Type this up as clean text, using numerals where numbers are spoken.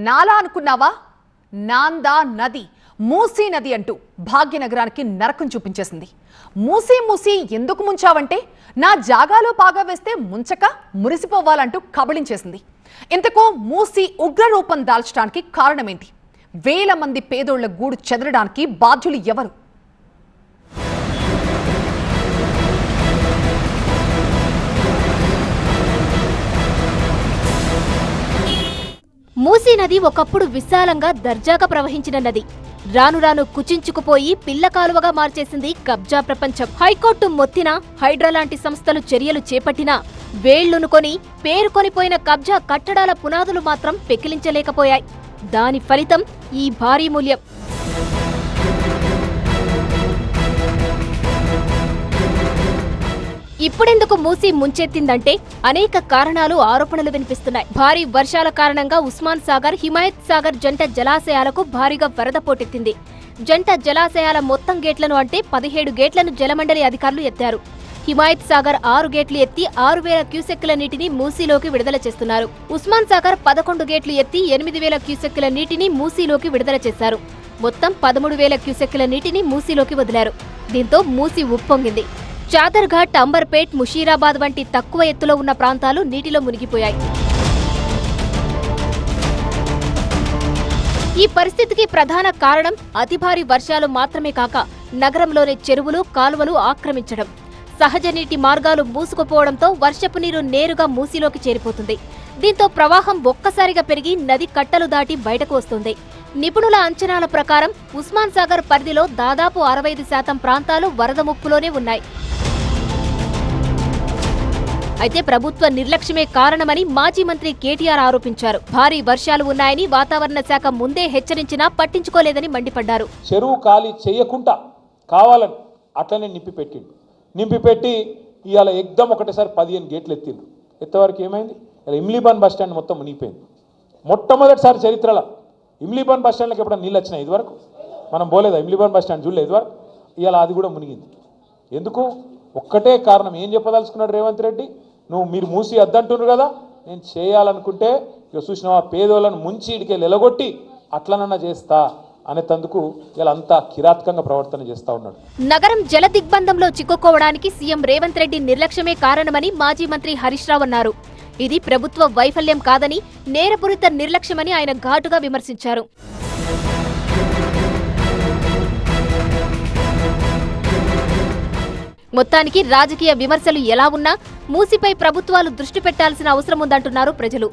నాలా అనుకున్నావా? నాందా నది, మూసీ నది అంటూ భాగ్యనగరానికి నరకం చూపించేసింది. మూసీ మూసీ ఎందుకు ముంచావంటే నా జాగాలో పాగా వేస్తే ముంచక మురిసిపోవాలంటూ కబళించేసింది. ఇంతకు మూసీ ఉగ్ర రూపం దాల్చడానికి కారణమేంటి? వేల మంది పేదోళ్ల గూడు చెదరడానికి బాధ్యులు ఎవరు? మూసీ నది ఒకప్పుడు విశాలంగా దర్జాగా ప్రవహించిన నది రాను రాను కుచించుకుపోయి పిల్ల కాలువగా మార్చేసింది కబ్జా ప్రపంచం. హైకోర్టు మొత్తినా, హైడ్రా లాంటి సంస్థలు చర్యలు చేపట్టినా వేళ్లునుకొని పేరుకొనిపోయిన కబ్జా కట్టడాల పునాదులు మాత్రం పెకిలించలేకపోయాయి. దాని ఫలితం ఈ భారీ మూల్యం. ఇప్పుడెందుకు మూసీ ముంచెత్తిందంటే అనేక కారణాలు, ఆరోపణలు వినిపిస్తున్నాయి. భారీ వర్షాల కారణంగా ఉస్మాన్ సాగర్, హిమాయత్ సాగర్ జంట జలాశయాలకు భారీగా వరద పోటెత్తింది. జంట జలాశయాల మొత్తం గేట్లను అంటే 17 గేట్లను జలమండలి అధికారులు ఎత్తారు. హిమాయత్ సాగర్ 6 గేట్లు ఎత్తి 6000 క్యూసెక్కుల నీటిని మూసీలోకి విడుదల చేస్తున్నారు. ఉస్మాన్ సాగర్ 11 గేట్లు ఎత్తి 8000 క్యూసెక్కుల నీటిని మూసీలోకి విడుదల చేశారు. మొత్తం 13000 క్యూసెక్కుల నీటిని మూసీలోకి వదిలారు. దీంతో మూసీ ఉప్పొంగింది. చాదర్ఘాట్, అంబర్పేట్, ముషీరాబాద్ వంటి తక్కువ ఎత్తులో ఉన్న ప్రాంతాలు నీటిలో మునిగిపోయాయి. ఈ పరిస్థితికి ప్రధాన కారణం అతి భారీ వర్షాలు మాత్రమే కాక నగరంలోని చెరువులు, కాలువలు ఆక్రమించడం. సహజ నీటి మార్గాలు మూసుకుపోవడంతో వర్షపు నీరు నేరుగా మూసీలోకి చేరిపోతుంది. దీంతో ప్రవాహం ఒక్కసారిగా పెరిగి నది కట్టలు దాటి బయటకు వస్తుంది. నిపుణుల అంచనాల ప్రకారం ఉస్మాన్ సాగర్ పరిధిలో దాదాపు 65% ప్రాంతాలు వరద ముప్పులోనే ఉన్నాయి. అయితే ప్రభుత్వ నిర్లక్ష్యమే కారణమని మాజీ మంత్రి కేటీఆర్ ఆరోపించారు. భారీ వర్షాలు ఉన్నాయని వాతావరణ శాఖ ముందే హెచ్చరించినా పట్టించుకోలేదని మండిపడ్డారు. చెరువు ఖాళీ చేయకుండా కావాలని అట్లనే నింపిపెట్టి ఇవాళ ఎగ్దం ఒకటేసారి 15 గేట్లు ఎత్తిండ్రు. ఎత్తవరకు ఏమైంది? ఇలా ఇమ్లీబాన్ బస్ స్టాండ్ మొత్తం మునిగిపోయింది. మొట్టమొదటిసారి చరిత్రలో ఇమ్లీబాన్ బస్ స్టాండ్కి ఎప్పుడైనా నీళ్ళు వచ్చినాయి? ఇదివరకు మనం పోలేదా? ఇమ్లీబాన్ బస్ స్టాండ్ చూడలేదు ఇదివరకు. ఇవాళ అది కూడా మునిగింది. ఎందుకు? ఒక్కటే కారణం. ఏం చెప్పదలుచుకున్నాడు రేవంత్ రెడ్డి? మీరు మూసి అద్దంటున్నారు కదా, నేను చేయాలనుకుంటే ఇక చూసినావా పేదోళ్ళను ముంచి ఇడికెళ్ళి ఎలగొట్టి అట్లనన్నా చేస్తా అనేందుకు ఇలా అంతా కిరాతకంగా ప్రవర్తన చేస్తా ఉన్నాడు. నగరం జల దిగ్బంధంలో చిక్కుకోవడానికి సీఎం రేవంత్ రెడ్డి నిర్లక్ష్యమే కారణమని మాజీ మంత్రి హరీష్ రావు అన్నారు. ఇది ప్రభుత్వ వైఫల్యం కాదని, నేరపూరిత నిర్లక్ష్యమని ఆయన ఘాటుగా విమర్శించారు. మొత్తానికి రాజకీయ విమర్శలు ఎలా ఉన్నా మూసీపై ప్రభుత్వాలు దృష్టి పెట్టాల్సిన అవసరం ఉందంటున్నారు ప్రజలు.